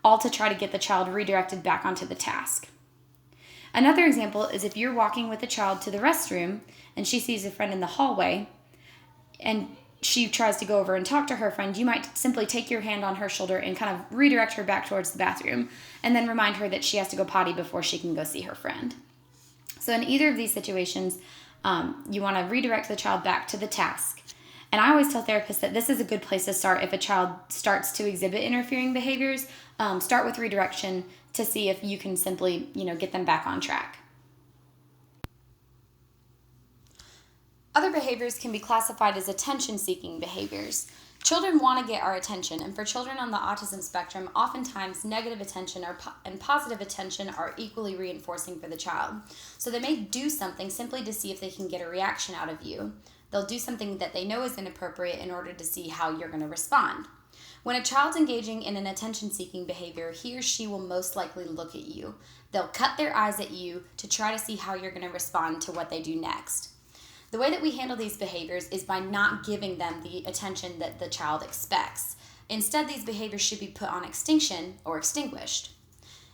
all to try to get the child redirected back onto the task. Another example is if you're walking with a child to the restroom and she sees a friend in the hallway and she tries to go over and talk to her friend, you might simply take your hand on her shoulder and kind of redirect her back towards the bathroom and then remind her that she has to go potty before she can go see her friend. So in either of these situations, you want to redirect the child back to the task. And I always tell therapists that this is a good place to start if a child starts to exhibit interfering behaviors. Start with redirection to see if you can simply, get them back on track. Other behaviors can be classified as attention-seeking behaviors. Children want to get our attention, and for children on the autism spectrum, oftentimes negative attention and positive attention are equally reinforcing for the child. So they may do something simply to see if they can get a reaction out of you. They'll do something that they know is inappropriate in order to see how you're going to respond. When a child's engaging in an attention-seeking behavior, he or she will most likely look at you. They'll cut their eyes at you to try to see how you're going to respond to what they do next. The way that we handle these behaviors is by not giving them the attention that the child expects. Instead, these behaviors should be put on extinction or extinguished.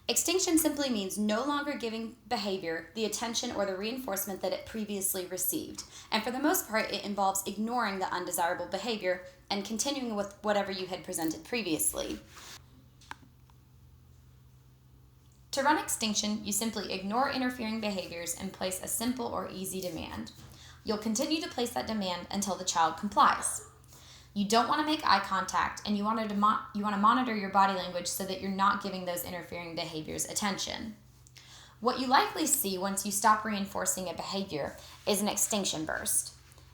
Extinction simply means no longer giving behavior the attention or the reinforcement that it previously received. And for the most part, it involves ignoring the undesirable behavior and continuing with whatever you had presented previously. To run extinction, you simply ignore interfering behaviors and place a simple or easy demand. You'll continue to place that demand until the child complies. You don't want to make eye contact, and you want to monitor your body language so that you're not giving those interfering behaviors attention. What you likely see once you stop reinforcing a behavior is an extinction burst.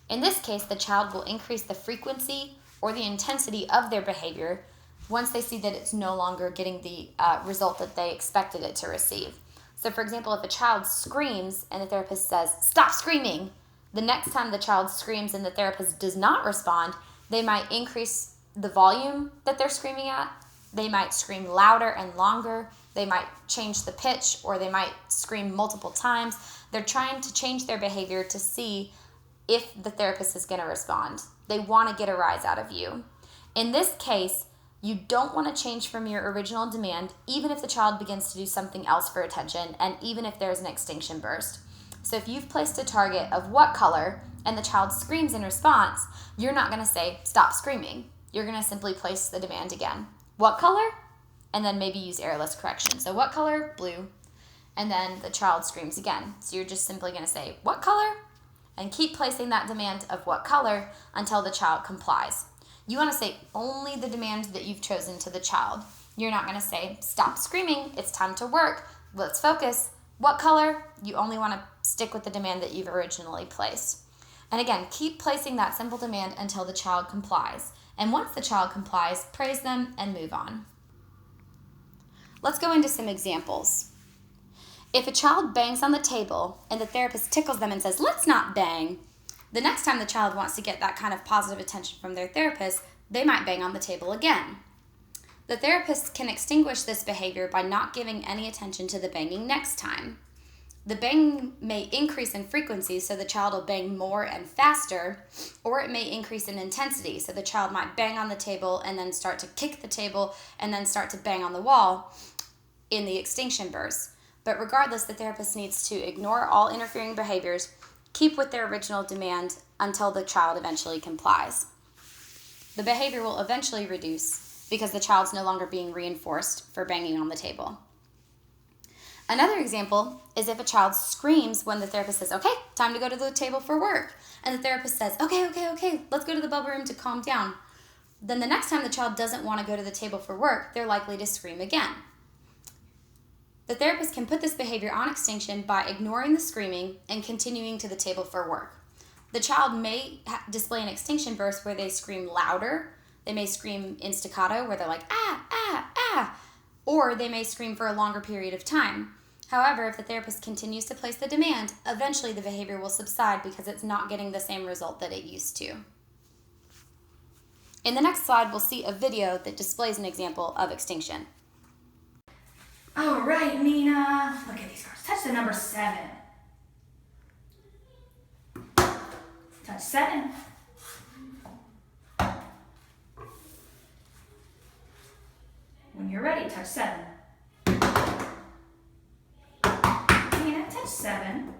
In this case, the child will increase the frequency or the intensity of their behavior once they see that it's no longer getting the result that they expected it to receive. So for example, if a child screams and the therapist says, "Stop screaming," the next time the child screams and the therapist does not respond, they might increase the volume that they're screaming at. They might scream louder and longer. They might change the pitch, or they might scream multiple times. They're trying to change their behavior to see if the therapist is going to respond. They want to get a rise out of you. In this case, you don't want to change from your original demand, even if the child begins to do something else for attention, and even if there's an extinction burst. So if you've placed a target of what color and the child screams in response, you're not going to say, "Stop screaming." You're going to simply place the demand again. What color? And then maybe use errorless correction. So what color? Blue. And then the child screams again. So you're just simply going to say, "What color?" And keep placing that demand of what color until the child complies. You want to say only the demand that you've chosen to the child. You're not going to say, "Stop screaming. It's time to work. Let's focus." What color? You only want to stick with the demand that you've originally placed. And again, keep placing that simple demand until the child complies. And once the child complies, praise them and move on. Let's go into some examples. If a child bangs on the table and the therapist tickles them and says, "Let's not bang," the next time the child wants to get that kind of positive attention from their therapist, they might bang on the table again. The therapist can extinguish this behavior by not giving any attention to the banging next time. The banging may increase in frequency, so the child will bang more and faster, or it may increase in intensity, so the child might bang on the table and then start to kick the table and then start to bang on the wall in the extinction burst. But regardless, the therapist needs to ignore all interfering behaviors, keep with their original demand until the child eventually complies. the behavior will eventually reduce because the child's no longer being reinforced for banging on the table. Another example is if a child screams when the therapist says, okay, time to go to the table for work, and the therapist says, okay, let's go to the bubble room to calm down. Then the next time the child doesn't want to go to the table for work, they're likely to scream again. The therapist can put this behavior on extinction by ignoring the screaming and continuing to the table for work. The child may display an extinction burst where they scream louder. They may scream in staccato where they're like, ah, ah, ah, or they may scream for a longer period of time. However, if the therapist continues to place the demand, eventually the behavior will subside because it's not getting the same result that it used to. In the next slide, we'll see a video that displays an example of extinction. All right, Nina. Look at these cards. Touch the number 7. Touch 7. When you're ready, touch 7. Nina, touch 7.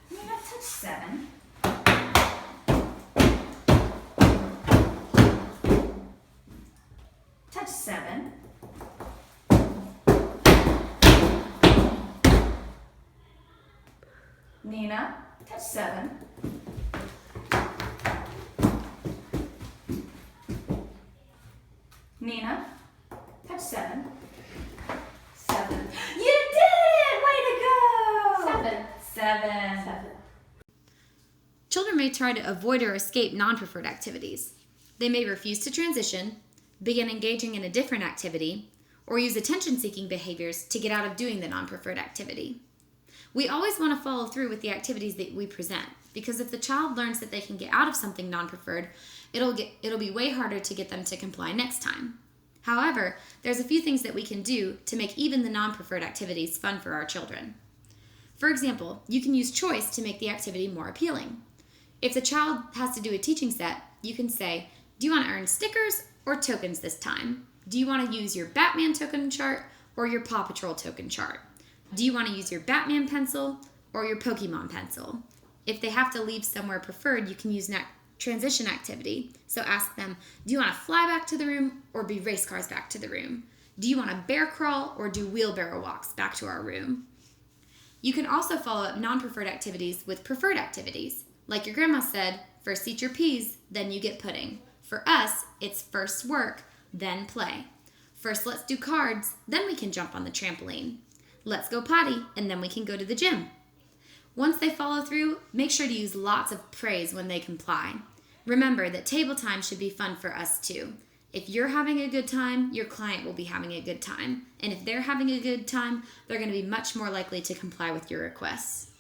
Nina, touch 7. Touch 7. Nina, touch 7. Nina, touch 7. 7. You did it! Way to go! 7. Children may try to avoid or escape non-preferred activities. They may refuse to transition, begin engaging in a different activity, or use attention-seeking behaviors to get out of doing the non-preferred activity. We always want to follow through with the activities that we present, because if the child learns that they can get out of something non-preferred, it'll be way harder to get them to comply next time. However, there's a few things that we can do to make even the non-preferred activities fun for our children. For example, you can use choice to make the activity more appealing. If the child has to do a teaching set, you can say, do you want to earn stickers or tokens this time? Do you want to use your Batman token chart or your Paw Patrol token chart? Do you want to use your Batman pencil or your Pokemon pencil? If they have to leave somewhere preferred, you can use an transition activity. So ask them, do you want to fly back to the room or be race cars back to the room? Do you want to bear crawl or do wheelbarrow walks back to our room? You can also follow up non-preferred activities with preferred activities. Like your grandma said, first eat your peas, then you get pudding. For us, it's first work, then play. First let's do cards, then we can jump on the trampoline. Let's go potty, and then we can go to the gym. Once they follow through, make sure to use lots of praise when they comply. Remember that table time should be fun for us too. If you're having a good time, your client will be having a good time. And if they're having a good time, they're going to be much more likely to comply with your requests.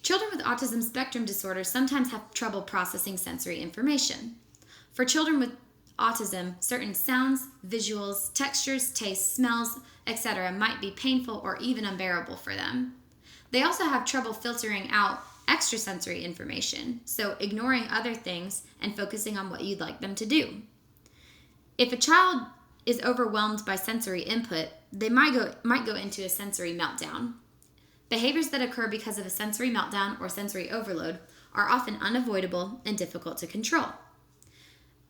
Children with autism spectrum disorder sometimes have trouble processing sensory information. For children with autism, certain sounds, visuals, textures, tastes, smells, etc. might be painful or even unbearable for them. They also have trouble filtering out extrasensory information, so ignoring other things and focusing on what you'd like them to do. If a child is overwhelmed by sensory input, they might go into a sensory meltdown. Behaviors that occur because of a sensory meltdown or sensory overload are often unavoidable and difficult to control.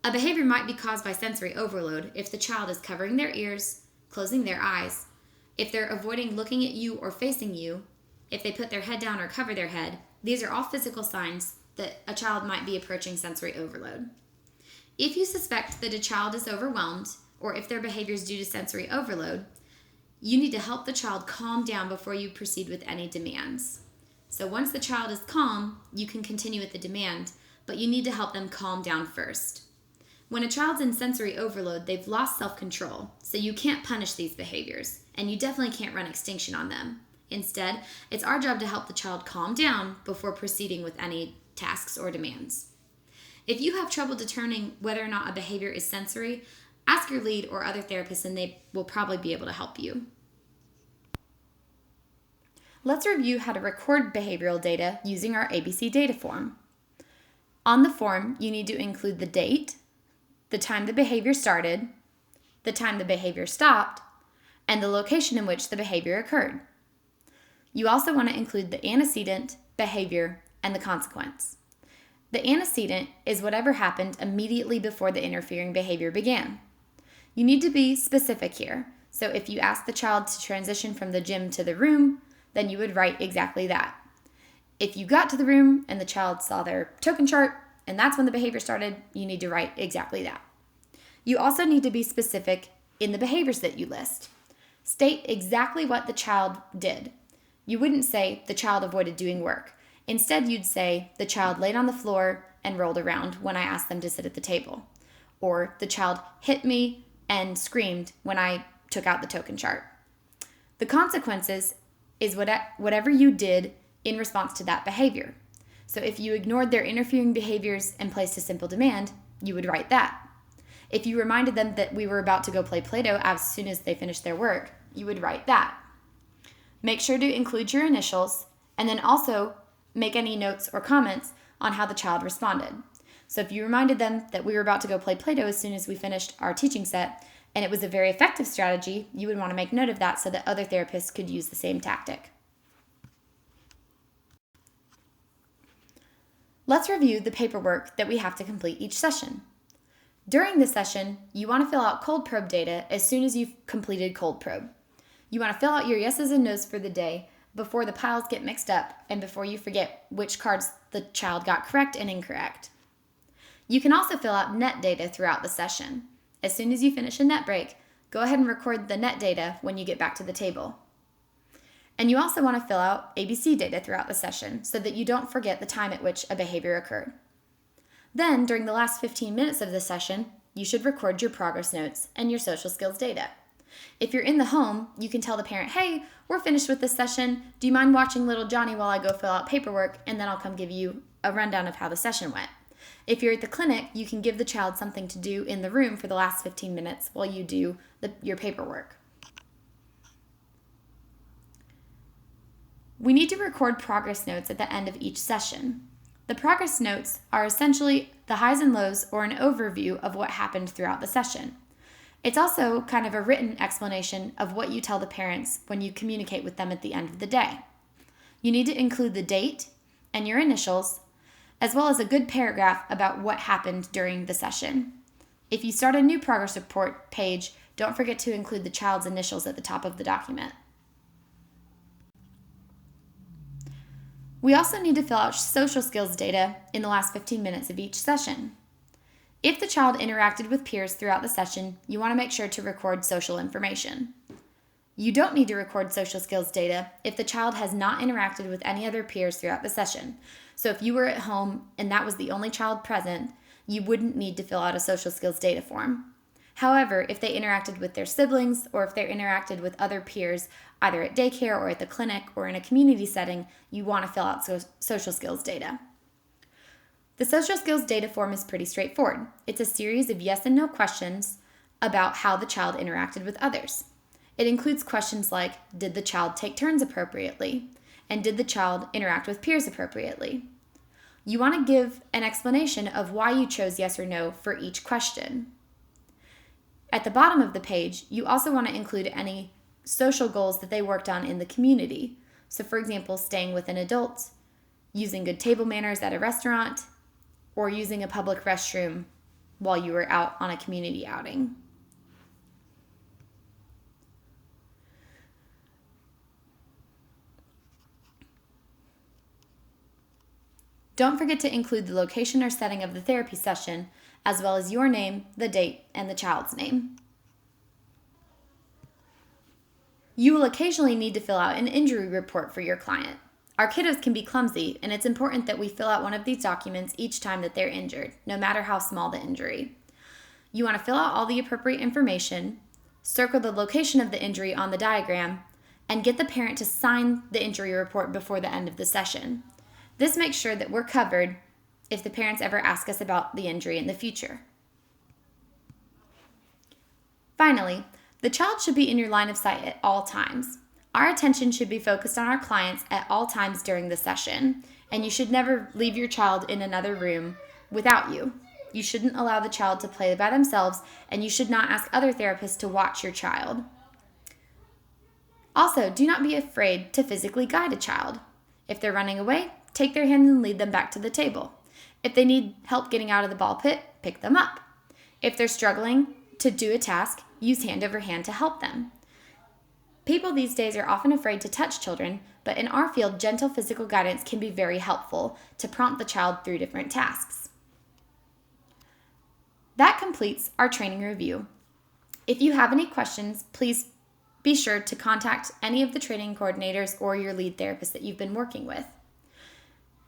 A behavior might be caused by sensory overload if the child is covering their ears, closing their eyes, if they're avoiding looking at you or facing you, if they put their head down or cover their head. These are all physical signs that a child might be approaching sensory overload. If you suspect that a child is overwhelmed, or if their behavior is due to sensory overload, you need to help the child calm down before you proceed with any demands. So once the child is calm, you can continue with the demand, but you need to help them calm down first. When a child's in sensory overload, they've lost self-control, so you can't punish these behaviors, and you definitely can't run extinction on them. Instead, it's our job to help the child calm down before proceeding with any tasks or demands. If you have trouble determining whether or not a behavior is sensory, ask your lead or other therapists and they will probably be able to help you. Let's review how to record behavioral data using our ABC data form. On the form, you need to include the date, the time the behavior started, the time the behavior stopped, and the location in which the behavior occurred. You also want to include the antecedent, behavior, and the consequence. The antecedent is whatever happened immediately before the interfering behavior began. You need to be specific here. So if you ask the child to transition from the gym to the room, then you would write exactly that. If you got to the room and the child saw their token chart and that's when the behavior started, you need to write exactly that. You also need to be specific in the behaviors that you list. State exactly what the child did. You wouldn't say the child avoided doing work. Instead, you'd say the child laid on the floor and rolled around when I asked them to sit at the table. Or the child hit me and screamed when I took out the token chart. The consequences is whatever you did in response to that behavior. So if you ignored their interfering behaviors and placed a simple demand, you would write that. If you reminded them that we were about to go play Play-Doh as soon as they finished their work, you would write that. Make sure to include your initials and then also make any notes or comments on how the child responded. So if you reminded them that we were about to go play Play-Doh as soon as we finished our teaching set, and it was a very effective strategy, you would want to make note of that so that other therapists could use the same tactic. Let's review the paperwork that we have to complete each session. During the session, you want to fill out cold probe data as soon as you've completed cold probe. You want to fill out your yeses and nos for the day before the piles get mixed up and before you forget which cards the child got correct and incorrect. You can also fill out net data throughout the session. As soon as you finish a net break, go ahead and record the net data when you get back to the table. And you also want to fill out ABC data throughout the session so that you don't forget the time at which a behavior occurred. Then, during the last 15 minutes of the session, you should record your progress notes and your social skills data. If you're in the home, you can tell the parent, hey, we're finished with this session. Do you mind watching little Johnny while I go fill out paperwork, and then I'll come give you a rundown of how the session went. If you're at the clinic, you can give the child something to do in the room for the last 15 minutes while you do your paperwork. We need to record progress notes at the end of each session. The progress notes are essentially the highs and lows or an overview of what happened throughout the session. It's also kind of a written explanation of what you tell the parents when you communicate with them at the end of the day. You need to include the date and your initials, as well as a good paragraph about what happened during the session. If you start a new progress report page, don't forget to include the child's initials at the top of the document. We also need to fill out social skills data in the last 15 minutes of each session. If the child interacted with peers throughout the session, you want to make sure to record social information. You don't need to record social skills data if the child has not interacted with any other peers throughout the session. So if you were at home and that was the only child present, you wouldn't need to fill out a social skills data form. However, if they interacted with their siblings or if they interacted with other peers, either at daycare or at the clinic or in a community setting, you want to fill out social skills data. The social skills data form is pretty straightforward. It's a series of yes and no questions about how the child interacted with others. It includes questions like, did the child take turns appropriately? And did the child interact with peers appropriately? You want to give an explanation of why you chose yes or no for each question. At the bottom of the page, you also want to include any social goals that they worked on in the community. So for example, staying with an adult, using good table manners at a restaurant, or using a public restroom while you were out on a community outing. Don't forget to include the location or setting of the therapy session, as well as your name, the date, and the child's name. You will occasionally need to fill out an injury report for your client. Our kiddos can be clumsy, and it's important that we fill out one of these documents each time that they're injured, no matter how small the injury. You want to fill out all the appropriate information, circle the location of the injury on the diagram, and get the parent to sign the injury report before the end of the session. This makes sure that we're covered if the parents ever ask us about the injury in the future. Finally, the child should be in your line of sight at all times. Our attention should be focused on our clients at all times during the session, and you should never leave your child in another room without you. You shouldn't allow the child to play by themselves, and you should not ask other therapists to watch your child. Also, do not be afraid to physically guide a child. If they're running away, take their hand and lead them back to the table. If they need help getting out of the ball pit, pick them up. If they're struggling to do a task, use hand over hand to help them. People these days are often afraid to touch children, but in our field, gentle physical guidance can be very helpful to prompt the child through different tasks. That completes our training review. If you have any questions, please be sure to contact any of the training coordinators or your lead therapist that you've been working with.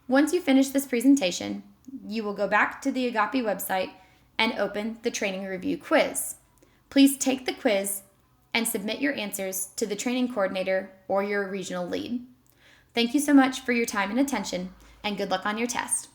Once you finish this presentation, you will go back to the Agapi website and open the training review quiz. Please take the quiz and submit your answers to the training coordinator or your regional lead. Thank you so much for your time and attention, and good luck on your test.